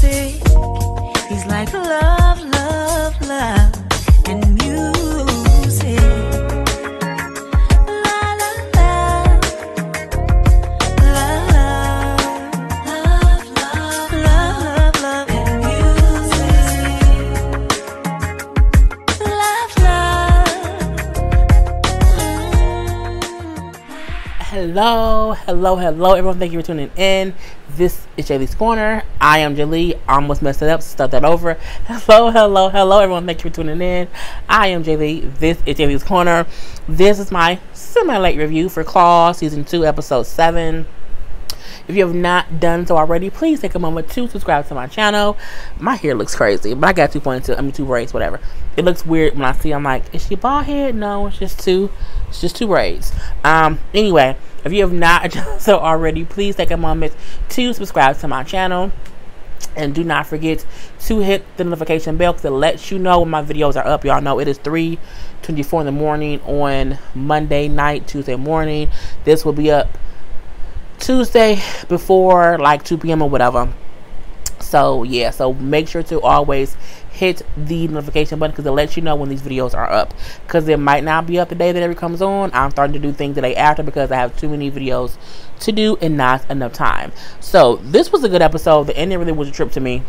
music. He's like love, love, love, and music. La la la, love, love, love, love, love, and music. Love, love. Hello, everyone. Thank you for tuning in. This is Jaylee's Corner. I am Jaylee. I almost messed it up, so start that over. Hello, everyone. Thank you for tuning in. I am Jaylee. This is Jaylee's Corner. This is my semi-late review for Claw Season 2, Episode 7. If you have not done so already, please take a moment to subscribe to my channel. My hair looks crazy, but I got 2 braids, whatever. It looks weird when I see. I'm like, is she bald head? No, it's just two braids. Anyway, if you have not done so already, please take a moment to subscribe to my channel. And do not forget to hit the notification bell because it lets you know when my videos are up. Y'all know it is 3:24 in the morning on Monday night, Tuesday morning. This will be up Tuesday before like 2 p.m. or whatever. So yeah, so make sure to always hit the notification button because it lets you know when these videos are up, because it might not be up the day that it comes on. I'm starting to do things the day after because I have too many videos to do and not enough time. So this was a good episode. The ending really was a trip to me.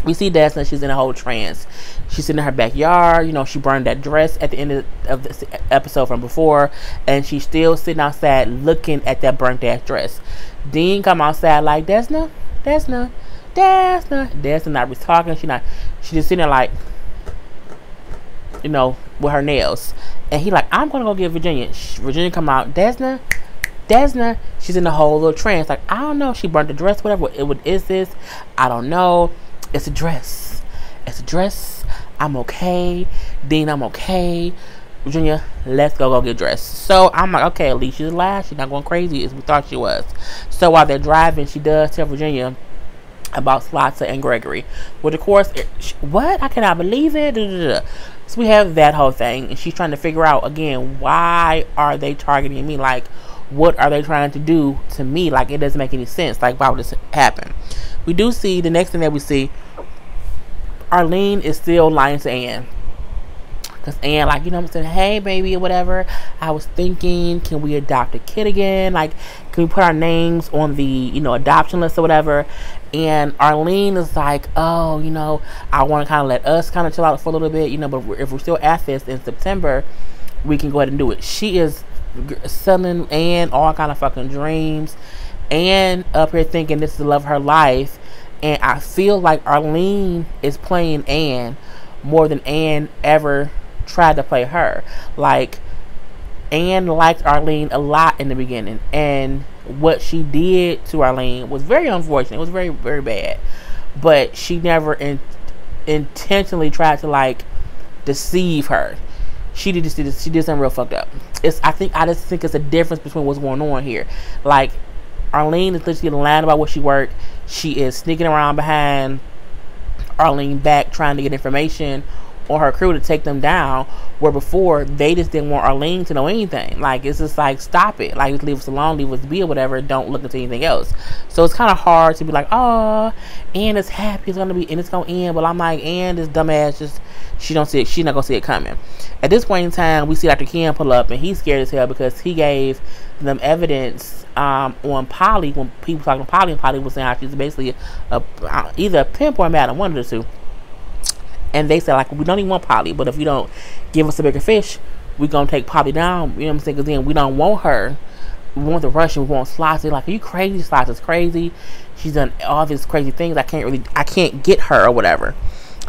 We see Desna, she's in a whole trance. She's sitting in her backyard. You know, she burned that dress at the end of this episode from before, and she's still sitting outside looking at that burnt ass dress. Dean come outside like, Desna not really talking. She just sitting there like, you know, with her nails. And he like, I'm gonna go get Virginia. Virginia come out, Desna. She's in a whole little trance. Like, I don't know. She burnt the dress, whatever. What is this? I don't know. It's a dress. I'm okay. Dean, I'm okay. Virginia, let's go get dressed. So I'm like, okay, Alicia's alive. She's not going crazy as we thought she was. So while they're driving, she does tell Virginia about Slotta and Gregory. Which of course, what? I cannot believe it. So we have that whole thing. And she's trying to figure out, again, why are they targeting me? Like, what are they trying to do to me? Like, it doesn't make any sense. Like, why would this happen? We do see, the next thing that we see, Arlene is still lying to Anne. Because Anne, like, you know what I'm saying? Hey, baby, or whatever. I was thinking, can we adopt a kid again? Like, can we put our names on the, you know, adoption list or whatever? And Arlene is like, oh, you know, I want to kind of let us kind of chill out for a little bit, you know, but if we're still at this in September, we can go ahead and do it. She is selling Anne all kind of fucking dreams. Anne up here thinking this is the love of her life. And I feel like Arlene is playing Anne more than Anne ever tried to play her. Like, Anne liked Arlene a lot in the beginning, and what she did to Arlene was very unfortunate. It was very, very bad. But she never intentionally tried to like deceive her. She did something real fucked up. I just think it's a difference between what's going on here. Like, Arlene is literally lying about what she worked. She is sneaking around behind Arlene back, trying to get information on her crew to take them down, where before they just didn't want Arlene to know anything. Like, it's just like, stop it, like, just leave us alone, leave us be or whatever, don't look into anything else. So it's kind of hard to be like, oh, Anne is happy, it's gonna end, but I'm like, Anne, this dumbass, just she's not gonna see it coming. At this point in time, we see Dr. Ken pull up, and he's scared as hell because he gave them evidence on Polly when people talking to Polly, and Polly was saying how she's basically either a pimp or a madam, one of the two. And they said, like, we don't even want Polly, but if you don't give us a bigger fish, we're going to take Polly down. You know what I'm saying? Because then we don't want her. We want the Russian. We want Slotta. Like, are you crazy? Slotta's crazy. She's done all these crazy things. I can't get her or whatever.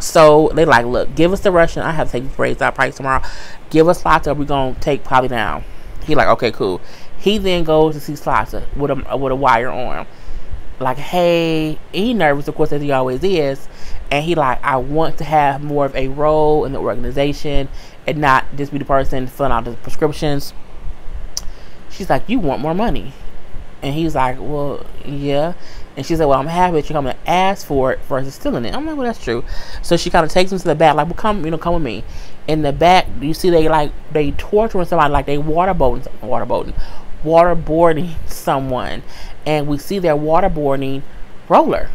So they like, look, give us the Russian. I have to take these braids out probably tomorrow. Give us Slotta. We're going to take Polly down. He like, okay, cool. He then goes to see Slotta with a wire on. Like, hey, he nervous, of course, as he always is. And he like, I want to have more of a role in the organization and not just be the person filling out the prescriptions. She's like, you want more money? And he's like, well, yeah. And she said, well, I'm happy that you're coming to ask for it versus stealing it. I'm like, well, that's true. So she kind of takes him to the back, like, well, come with me. In the back, you see they torturing somebody, like they waterboarding someone. And we see their waterboarding roller.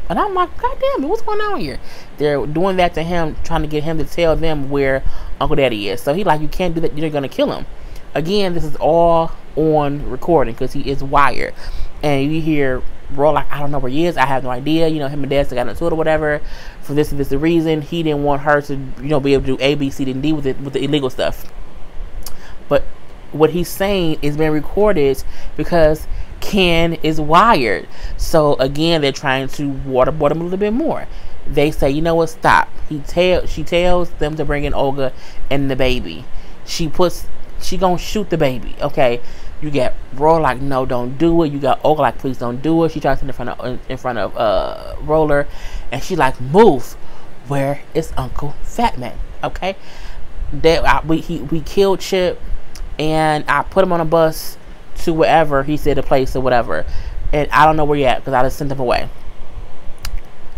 And I'm like, God damn it, what's going on here? They're doing that to him, trying to get him to tell them where Uncle Daddy is. So he like, you can't do that, you're gonna kill him. Again, this is all on recording because he is wired. And you hear Roy like, I don't know where he is, I have no idea, you know, him and Dad got into it or whatever. For this and this the reason. He didn't want her to, you know, be able to do A, B, C, and D with it, with the illegal stuff. But what he's saying is being recorded because Ken is wired. So again, they're trying to waterboard him a little bit more. They say, you know what, stop. She tells them to bring in Olga and the baby. She gonna shoot the baby. Okay, you got Roller like, no, don't do it. You got Olga like, please don't do it. She tries to in front of Roller, and she like, move. Where is Uncle Fat Man? Okay, we killed Chip, and I put him on a bus to wherever he said a place or whatever, and I don't know where you're at because I just sent him away.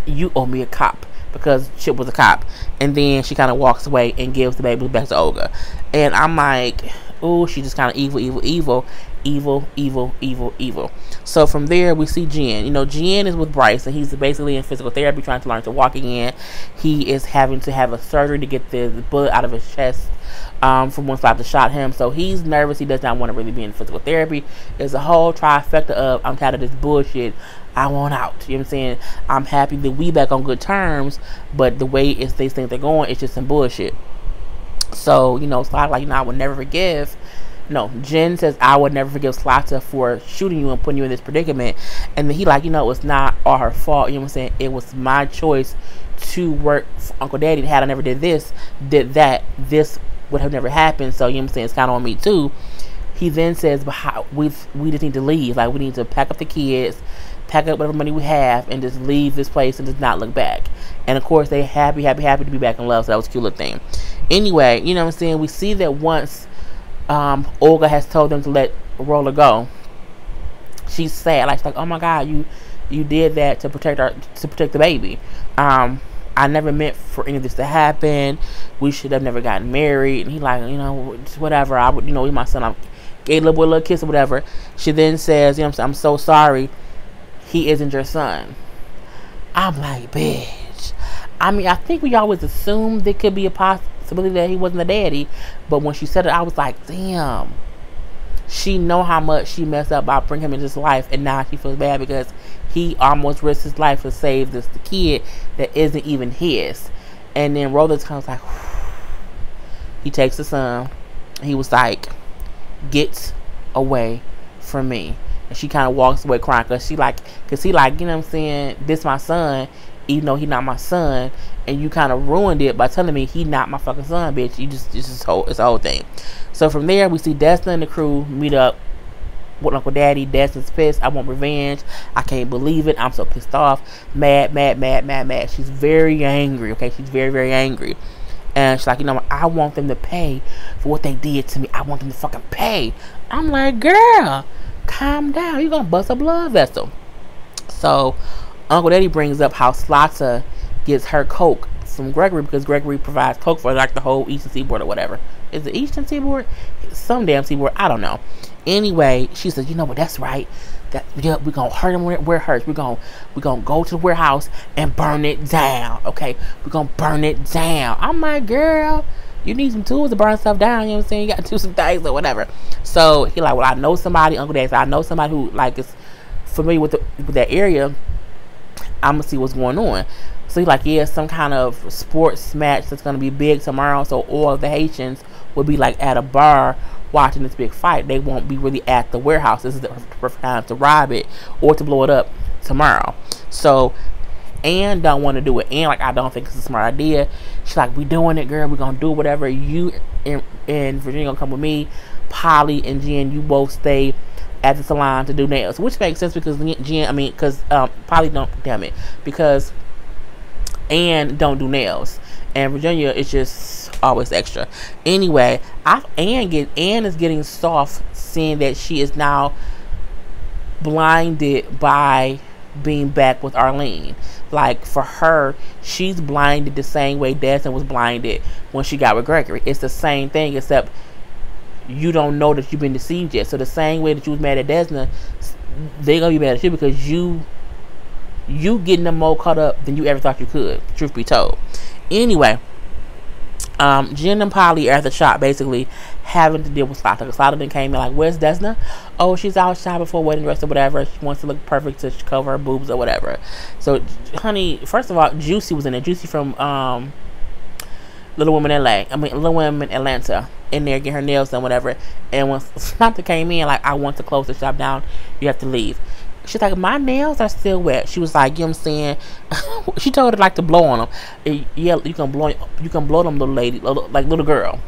You owe me a cop, because Chip was a cop. And then she kind of walks away and gives the baby back to Olga, and I'm like, ooh, she just kind of evil. So from there we see Jen. You know, Jen is with Bryce, and he's basically in physical therapy trying to learn to walk again. He is having to have a surgery to get the bullet out of his chest from when Slaughter shot him. So he's nervous. He does not want to really be in physical therapy. There's a whole trifecta of, I'm tired of this bullshit, I want out. You know what I'm saying? I'm happy that we back on good terms, but the way these things are going, it's just some bullshit. So, you know, Slaughter like, you know, I would never forgive. No, Jen says, I would never forgive Slaughter for shooting you and putting you in this predicament. And then he like, you know, it's not all her fault. You know what I'm saying? It was my choice to work for Uncle Daddy. Had I never did that, this would have never happened. So, you know what I'm saying? It's kind of on me too. He then says, but we just need to leave. Like, we need to pack up the kids, pack up whatever money we have, and just leave this place and just not look back. And of course, they happy to be back in love. So that was a cute little thing. Anyway, you know what I'm saying? We see that once Olga has told them to let Roller go, she's sad. Like, she's like, oh my God, you did that to protect the baby. I never meant for any of this to happen. We should have never gotten married. And he like, you know, whatever. I would, you know, he's my son. I gave little boy a little kiss or whatever. She then says, you know what I'm saying, I'm so sorry. He isn't your son. I'm like, bitch. I mean, I think we always assumed there could be a possibility that he wasn't the daddy. But when she said it, I was like, damn. She know how much she messed up by bringing him into his life. And now she feels bad because he almost risked his life to save the kid that isn't even his. And then Roller's kind of like, he takes the son. He was like, get away from me. And she kind of walks away crying because he like, you know what I'm saying, this my son, even though he not my son, and you kind of ruined it by telling me he not my fucking son, bitch. You just it's a whole thing. So from there we see Destin and the crew meet up with Uncle Daddy. Destin's pissed. I want revenge. I can't believe it. I'm so pissed off. Mad. She's very angry. Okay, she's very angry. And she's like, you know, I want them to pay for what they did to me. I want them to fucking pay. I'm like, girl, calm down. You're gonna bust a blood vessel. So Uncle Daddy brings up how Slaughter gets her coke from Gregory because Gregory provides coke for like the whole Eastern Seaboard or whatever. Is it Eastern Seaboard? Some damn seaboard. I don't know. Anyway, she says, you know what, that's right. Yeah, we're gonna hurt him where it hurts. We're gonna go to the warehouse and burn it down. Okay, we're gonna burn it down. I'm like, girl, you need some tools to burn stuff down. You know what I'm saying? You gotta do some things or whatever. So he like, well, I know somebody, Uncle Dad said, I know somebody who like is familiar with that area. I'm gonna see what's going on. So he's like, yeah, some kind of sports match that's gonna be big tomorrow. So all of the Haitians will be like at a bar watching this big fight. They won't be really at the warehouse. This is the perfect time to rob it or to blow it up tomorrow. So Ann don't want to do it. Ann like, I don't think it's a smart idea. She's like, we doing it, girl. We're gonna do whatever. You and Virginia gonna come with me. Polly and Jen, you both stay at the salon to do nails, which makes sense because Polly don't, because Ann don't do nails and Virginia is just always extra. Anyway, Ann is getting soft seeing that she is now blinded by being back with Arlene. Like, for her, she's blinded the same way Destin was blinded when she got with Gregory. It's the same thing, except you don't know that you've been deceived yet. So the same way that you was mad at Destin, they're gonna be mad at you because you you getting them more caught up than you ever thought you could, truth be told. Anyway, Jen and Polly are at the shop basically having to deal with Slaughter. Slaughter then came in like, where's Desna? Oh, she's out shopping for a wedding dress or whatever. She wants to look perfect to cover her boobs or whatever. So, honey, first of all, Juicy was in there. Juicy from Little Women Atlanta, in there getting her nails done, whatever. And when Slaughter came in, like, I want to close the shop down, you have to leave. She's like, my nails are still wet. She was like, you know what I'm saying? She told her like to blow on them. Yeah, you can blow them, little lady, like little girl.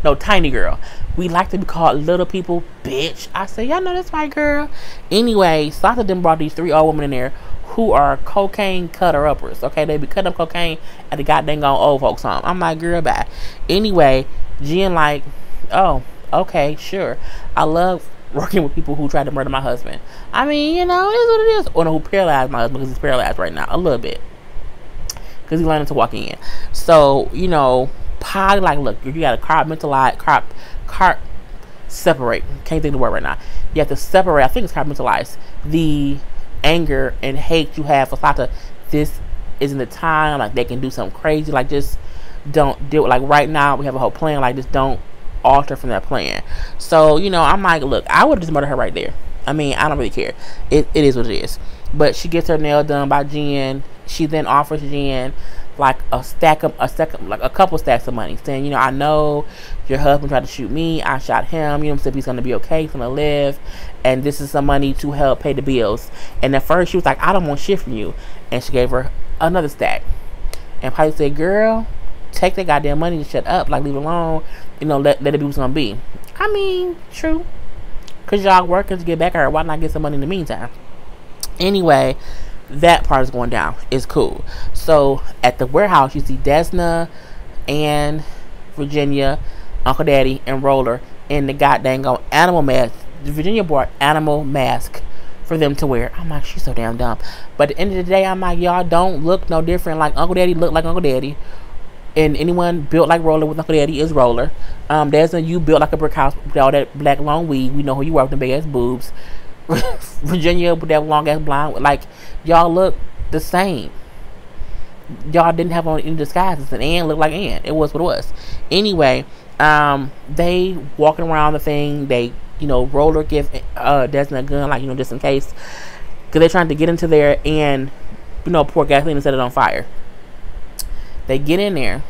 No, tiny girl. We like to be called little people, bitch. I say, y'all know that's right, girl. Anyway, Sasha then brought these 3 old women in there who are cocaine cutter-uppers. Okay, they be cutting up cocaine at the goddamn old folks' home. I'm like, girl, bye. Anyway, Jen like, oh, okay, sure. I love working with people who tried to murder my husband. I mean, you know, it is what it is. Or no, who paralyzed my husband, because he's paralyzed right now. A little bit. Because he's learning to walk in. So, you know, Polly like, look, you got to separate. Can't think of the word right now. You have to separate, I think it's compartmentalize the anger and hate you have for Sata. This isn't the time. Like, they can do something crazy. Like, just don't do it. Like, right now, we have a whole plan. Like, just don't alter from that plan. So, you know, I'm like, look, I would have just murdered her right there. I mean, I don't really care. It is what it is. But she gets her nail done by Jen. She then offers Jen like a couple stacks of money, saying, you know, I know your husband tried to shoot me. I shot him. You know, said he's gonna be okay. He's gonna live, and this is some money to help pay the bills. And at first she was like, I don't want shit from you, and she gave her another stack. And Polly said, girl, take that goddamn money and shut up. Like, leave it alone. You know, let it be what's gonna be. I mean, true. Cause y'all working to get back at her. Why not get some money in the meantime? Anyway, that part is going down. It's cool. So at the warehouse, you see Desna and Virginia, Uncle Daddy, and Roller in the goddamn animal mask. Virginia bought animal mask for them to wear. I'm like, she's so damn dumb. But at the end of the day, I'm like, y'all don't look no different. Like, Uncle Daddy look like Uncle Daddy. And anyone built like Roller with Uncle Daddy is Roller. Desna, you built like a brick house with all that black long weave. We know who you are with the big ass boobs. Virginia with that long ass blonde. Like, y'all look the same. Y'all didn't have on any disguises, and Ann looked like Ann. It was what it was. Anyway, they walking around the thing. They, you know, Roller give Desna a gun, like, you know, just in case, because they're trying to get into there and, you know, pour gasoline and set it on fire. They get in there.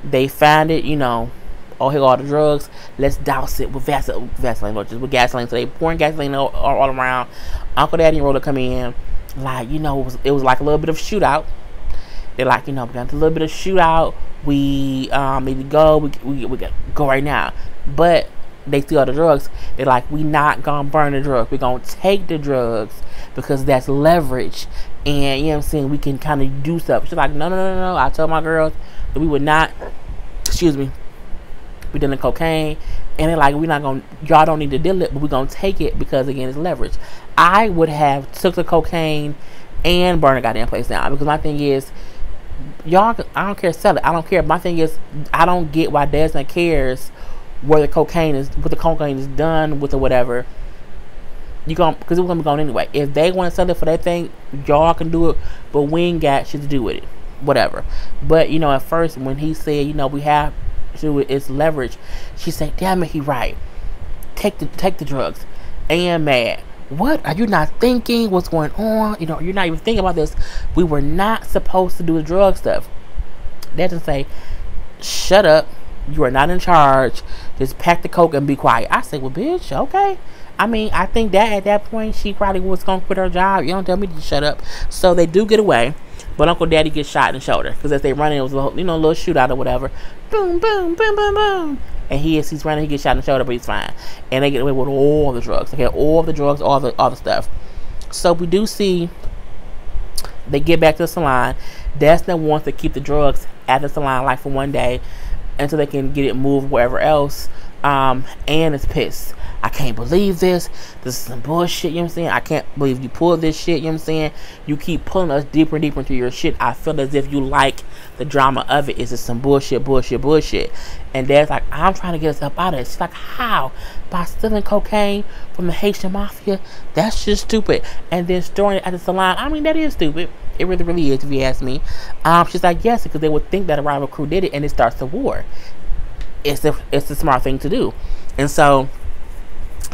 They find it, you know. Oh, here go all the drugs. Let's douse it with Vaseline, or just with gasoline. So they pouring gasoline all around. Uncle Daddy and Roller come in. Like, you know, it was like a little bit of shootout. They're like, you know, we got a little bit of shootout. We need to go. We got go right now. But they steal all the drugs. They're like, we not gonna burn the drugs. We're gonna take the drugs because that's leverage. And, you know what I'm saying, we can kind of do stuff. She's like, no. I told my girls that we would not, we did the cocaine. And they're like, we're not going to, y'all don't need to deal it, but we're going to take it because, again, it's leverage. I would have took the cocaine and burned the goddamn place down. Because my thing is, y'all, I don't care, sell it. I don't care. My thing is, I don't get why Desna cares where the cocaine is, what the cocaine is done with or whatever. Because it was going to be gone anyway. If they want to sell it for that thing, y'all can do it, but we ain't got shit to do with it. Whatever. But, you know, at first, when he said, you know, we have to, it's leverage, she said, damn it, he right. Take the drugs. And mad. What? Are you not thinking what's going on? You know, you're not even thinking about this. We were not supposed to do the drug stuff. They just say, shut up. You are not in charge. Just pack the coke and be quiet. I said, well, bitch, okay. I mean, I think that at that point, she probably was going to quit her job. You don't tell me to shut up. So they do get away. But Uncle Daddy gets shot in the shoulder. Because as they running, it was a little, you know, a little shootout or whatever. Boom, boom, boom, boom, boom. And he's running, he gets shot in the shoulder, but he's fine. And they get away with all the drugs. Okay, all the drugs, all the stuff. So we do see they get back to the salon. Desna wants to keep the drugs at the salon, like for one day, until they can get it moved wherever else. Ann is pissed. I can't believe this. This is some bullshit, you know what I'm saying? I can't believe you pulled this shit, you know what I'm saying? You keep pulling us deeper and deeper into your shit. I feel as if you like the drama of it. It's just some bullshit, bullshit, bullshit. And Dad's like, I'm trying to get us up out of it. She's like, how? By stealing cocaine from the Haitian mafia? That's just stupid. And then storing it at the salon. I mean, that is stupid. It really, really is, if you ask me. She's like, yes, because they would think that a rival crew did it and it starts the war. It's the smart thing to do. And so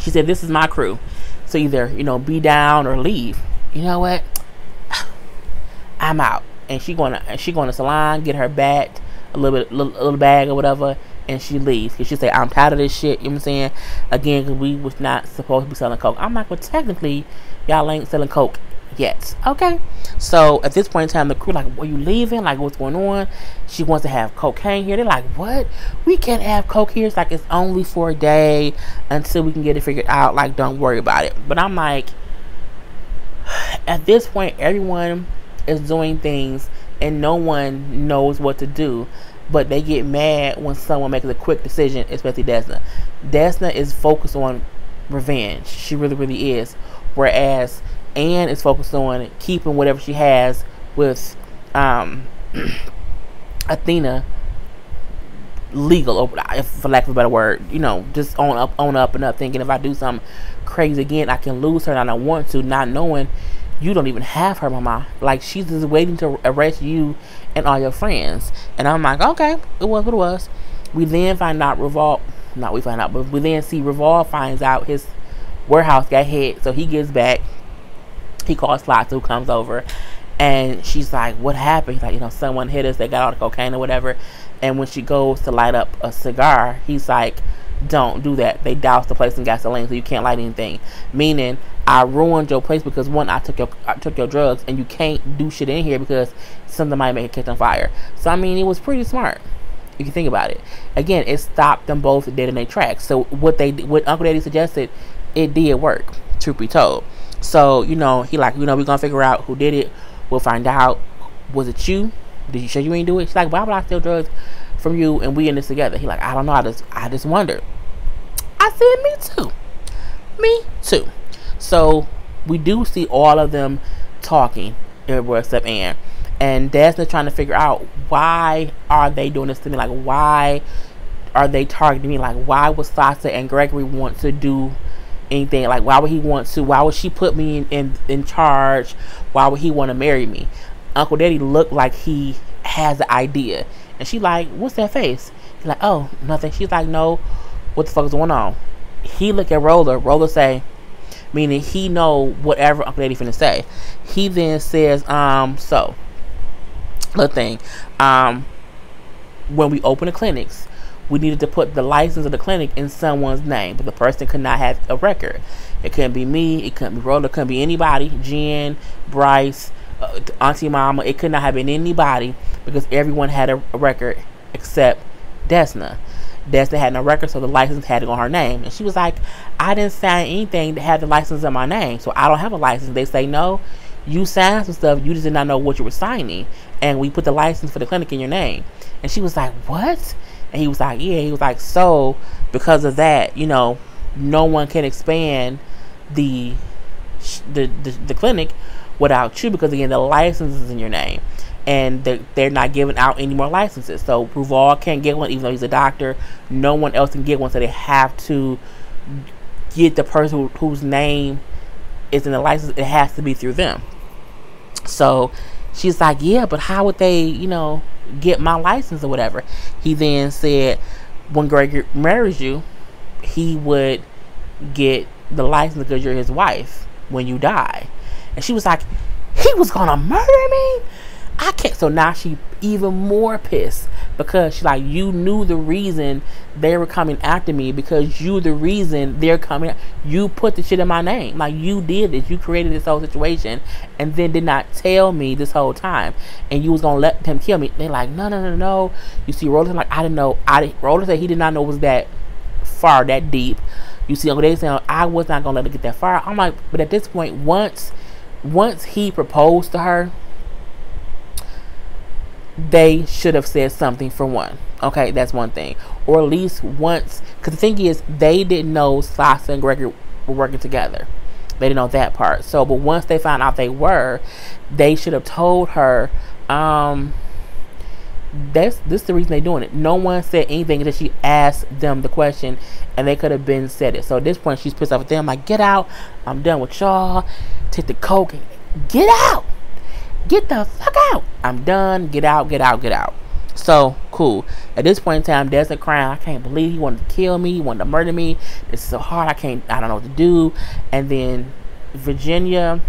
she said, this is my crew. So either, be down or leave. You know what? I'm out. And she going to salon, get her bat, little bag or whatever, and she leaves. Cause she say, I'm tired of this shit. You know what I'm saying? Again, because we was not supposed to be selling coke. I'm like, well, technically, y'all ain't selling coke yet. Okay. So at this point in time, the crew like, are you leaving? Like, what's going on? She wants to have cocaine here. They're like, what? We can't have coke here. It's like, it's only for a day until we can get it figured out. Like, don't worry about it. But I'm like, at this point, everyone is doing things and no one knows what to do. But they get mad when someone makes a quick decision, especially Desna. Desna is focused on revenge. She really, really is. Whereas Anne is focused on keeping whatever she has with Athena legal, or for lack of a better word, just on up and up, thinking if I do something crazy again, I can lose her, and I don't want to, not knowing you don't even have her, mama. Like, she's just waiting to arrest you and all your friends. And I'm like, okay, it was what it was. We then find out but we then see Revolve finds out his warehouse got hit, so he gets back. He calls Slots, who comes over, and she's like, what happened? He's like, someone hit us, they got all the cocaine or whatever. And when she goes to light up a cigar, he's like, don't do that. They doused the place in gasoline, so you can't light anything. Meaning, I ruined your place because, one, I took your drugs, and you can't do shit in here because something might make it catch on fire. So, I mean, it was pretty smart, if you think about it. Again, it stopped them both dead in their tracks. So, what Uncle Daddy suggested, it did work, truth be told. So, he like, we're going to figure out who did it. We'll find out. Was it you? Did you show you ain't do it? She's like, why would I steal drugs from you and we in this together? He like, I don't know. I just wondered. I said, me too. So, we do see all of them talking, everywhere except Anne. And Desna trying to figure out, why are they doing this to me? Like, why are they targeting me? Like, why would Sasha and Gregory want to do anything? Like, why would he want to? Why would she put me in charge? Why would he want to marry me? Uncle Daddy looked like he has an idea. And she like, what's that face? He's like, oh, nothing. She's like, no, what the fuck is going on? He look at Roller. Roller say, meaning he know whatever Uncle Daddy finna say. He then says, so, little thing, when we open the clinics, we needed to put the license of the clinic in someone's name, but the person could not have a record. It couldn't be me, it couldn't be Roller, it couldn't be anybody, Jen, Bryce, Auntie Mama. It could not have been anybody because everyone had a record except Desna. Desna had no record, so the license had to go on her name. And she was like, I didn't sign anything that had the license in my name, so I don't have a license. They say, no, you signed some stuff, you just did not know what you were signing, and we put the license for the clinic in your name. And she was like, what? And he was like, yeah. He was like, so because of that, no one can expand the clinic without you, because again, the license is in your name, and they're not giving out any more licenses. So Ruval can't get one, even though he's a doctor. No one else can get one, so they have to get the person whose name is in the license. It has to be through them. So she's like, yeah, but how would they, get my license or whatever? He then said, when Gregory marries you, he would get the license because you're his wife when you die. And she was like, he was gonna murder me? I can't. So now she even more pissed because she's like, you knew the reason they were coming after me, because you the reason they're coming. You put the shit in my name. Like, you did this. You created this whole situation and then did not tell me this whole time. And you was gonna let him kill me. They're like, no. You see Roller like, I didn't know. Roller said he did not know it was that far, that deep. You see Uncle Dave saying, I was not gonna let it get that far. I'm like, but at this point, once he proposed to her, they should have said something, for one. Okay, that's one thing. or at least once. Because the thing is, they didn't know Sasha and Gregory were working together. They didn't know that part. So, but once they found out they were, they should have told her. This is the reason they're doing it. No one said anything until she asked them the question, and they could have been said it. So at this point, she's pissed off at them. Like, get out! I'm done with y'all. Take the coke. Get out! Get the fuck out! I'm done. Get out! Get out! Get out! So cool. At this point in time, Desmond crying. I can't believe he wanted to kill me. He wanted to murder me. It's so hard. I don't know what to do. And then Jen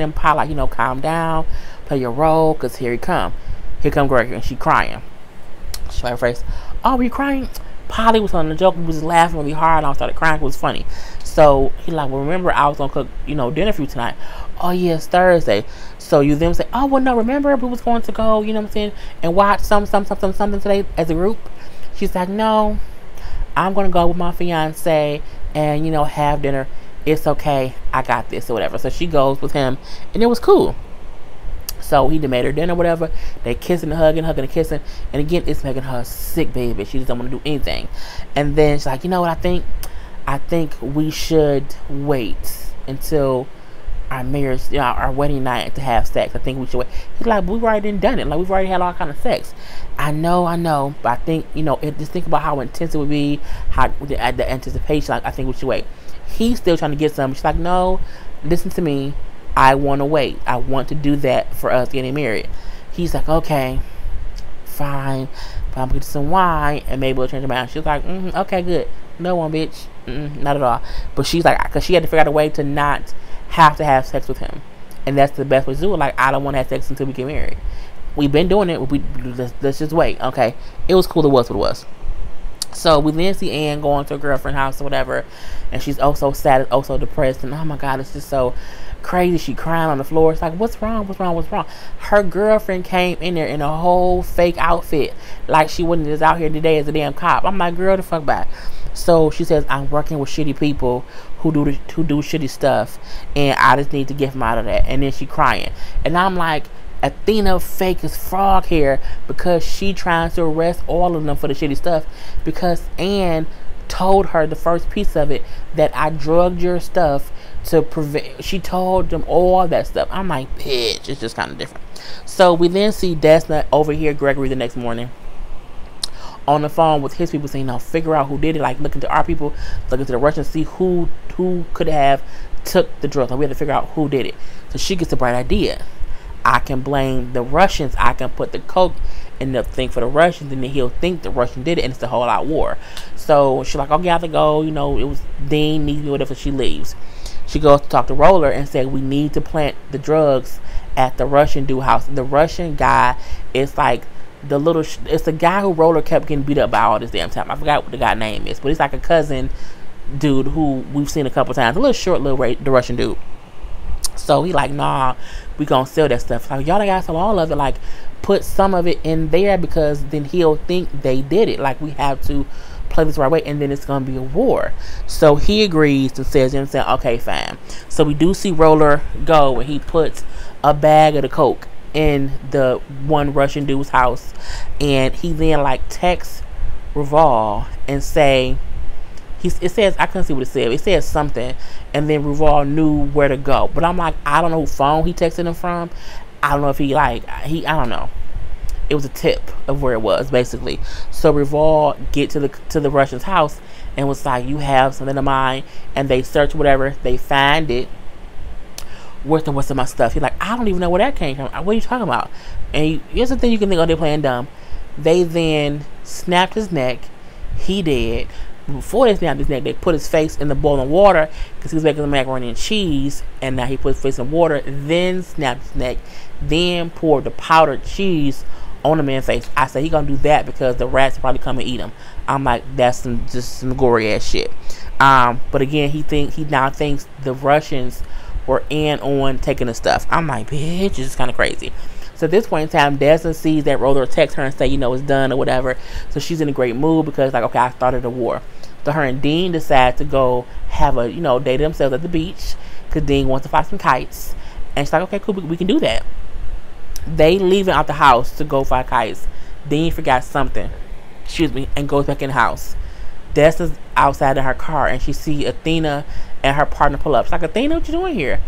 and Pa, like, calm down, play your role, cause here he come. Here come Gregory, and she crying. She had her face. Oh, were you crying? Polly was on the joke. We was laughing really hard, and I started crying. It was funny. So he like, well, remember I was gonna cook, dinner for you tonight. Oh yeah, it's Thursday. So you then say, oh well, no, remember we was going to go, and watch something today as a group. She's like, no, I'm gonna go with my fiance and have dinner. It's okay, I got this or whatever. So she goes with him, and it was cool. So he made her dinner, whatever. They kissing and hugging and kissing. And again, it's making her sick, baby. She doesn't want to do anything. And then she's like, you know what, I think we should wait until our marriage, our wedding night to have sex. I think we should wait. He's like, we've already done it. Like, we've already had all kind of sex. I know. But I think, just think about how intense it would be, how the anticipation. Like, I think we should wait. He's still trying to get something. She's like, no, listen to me. I want to wait. I want to do that for us getting married. He's like, okay, fine. But I'm going to get some wine and maybe we'll change around. She's like, okay, good. No one, bitch. Not at all. But she's like, because she had to figure out a way to not have to have sex with him. And that's the best way to do it. Like, I don't want to have sex until we get married. We've been doing it. Let's just wait. Okay. It was cool. It was what it was. So we then see Anne going to her girlfriend's house or whatever. And she's also sad, also depressed. And oh my God, it's just so crazy. She crying on the floor. It's like, what's wrong? Her girlfriend came in there in a whole fake outfit, like she wasn't just out here today as a damn cop. I'm like, girl, the fuck back. So she says, I'm working with shitty people who do shitty stuff, and I just need to get them out of that. And then she crying, and I'm like, Athena fake as frog hair because she tries to arrest all of them for the shitty stuff, because Anne told her the first piece of it that I drugged your stuff to prevent. She told them all that stuff. I'm like, bitch, it's just kind of different. So we then see Desna overhear Gregory the next morning on the phone with his people saying, figure out who did it. Like, look into our people, look into the Russians, see who could have took the drugs. Like, we had to figure out who did it. So she gets a bright idea. I can blame the Russians. I can put the coke in the thing for the Russians, and then he'll think the Russian did it, and it's a whole out war. So she's like, okay, I have to go. It was Dean needs me, whatever. She leaves. She goes to talk to Roller and said, we need to plant the drugs at the Russian dude house. The Russian guy is like it's the guy who Roller kept getting beat up by all this damn time. I forgot what the guy's name is, but he's like a cousin dude who we've seen a couple times. A little short, the Russian dude. So he like, nah, we gonna sell that stuff. Like, y'all gotta sell all of it. Like, put some of it in there, because then he'll think they did it. Like, we have to play this the right way, and then it's gonna be a war. So he agrees and says, okay, fine. So we do see Roller go, and he puts a bag of the coke in the one Russian dude's house, and he then like texts Reval and say, it says, I couldn't see what it said. It says something, and then Reval knew where to go. But I'm like, I don't know who phone he texted him from. I don't know if I don't know. It was a tip of where it was, basically. So Reval get to the Russian's house and was like, you have something of mine, and they search whatever, they find it. What's in my stuff? He's like, I don't even know where that came from. What are you talking about? And here's the thing you can think, they're playing dumb. They then snapped his neck. He did. Before they snapped his neck, they put his face in the boiling water because he was making the macaroni and cheese, and now he put his face in water, then snapped his neck, then poured the powdered cheese on the man's face. I said he gonna do that because the rats will probably come and eat him. I'm like, that's some gory ass shit. But again, he now thinks the Russians were in on taking the stuff. I'm like, bitch, it's just kind of crazy. So at this point in time, Desmond sees that Roller text her and say, it's done or whatever. So she's in a great mood because, like, okay, I started a war. So her and Dean decide to go have a, date themselves at the beach because Dean wants to fly some kites. And she's like, okay, cool, we can do that. They leaving out the house to go fly kites. Dean forgot something. excuse me, and goes back in the house. Desna's outside in her car, and she see Athena and her partner pull up. She's like, Athena, what you doing here?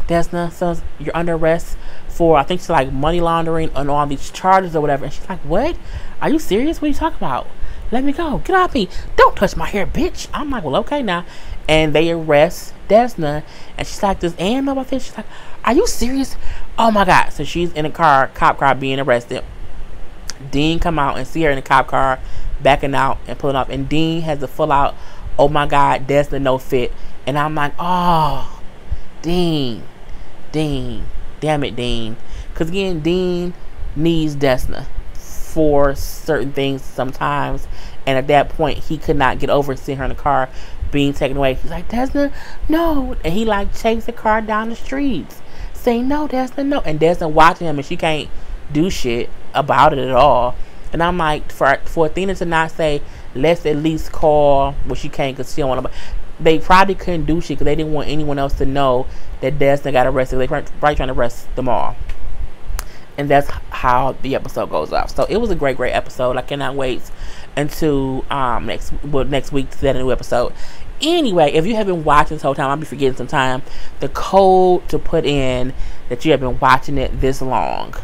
Desna says, you're under arrest for, I think it's like money laundering and all these charges or whatever. And she's like, what? Are you serious? What are you talking about? Let me go. Get off me. Don't touch my hair, bitch. I'm like, well, okay now. And they arrest Desna. And she's like, does Ann know about this? She's like, are you serious? Oh my God. So she's in a car, cop car, being arrested. Dean come out and see her in the cop car, backing out and pulling off. And Dean has a full out, oh my God, Desna no fit. And I'm like, oh, Dean. Damn it, Dean. Because again, Dean needs Desna for certain things sometimes. And at that point, he could not get over seeing her in the car being taken away. He's like, Desna, no. And he like chased the car down the streets, saying, no, Desna, no. And Desna watching him, and she can't do shit about it at all. And I'm like, for Athena to not say, let's at least call, well, she can't because she don't want to. They probably couldn't do shit because they didn't want anyone else to know that Desna got arrested. They were probably trying to arrest them all. And that's how the episode goes off. So it was a great episode. I cannot wait until next week to get a new episode. Anyway, if you have been watching this whole time, I'll be forgetting some time. The code to put in that you have been watching it this long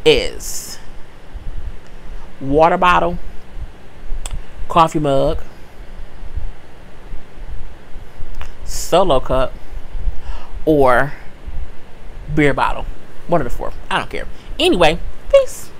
is water bottle, coffee mug, solo cup, or beer bottle. One of the four. I don't care. Anyway, peace.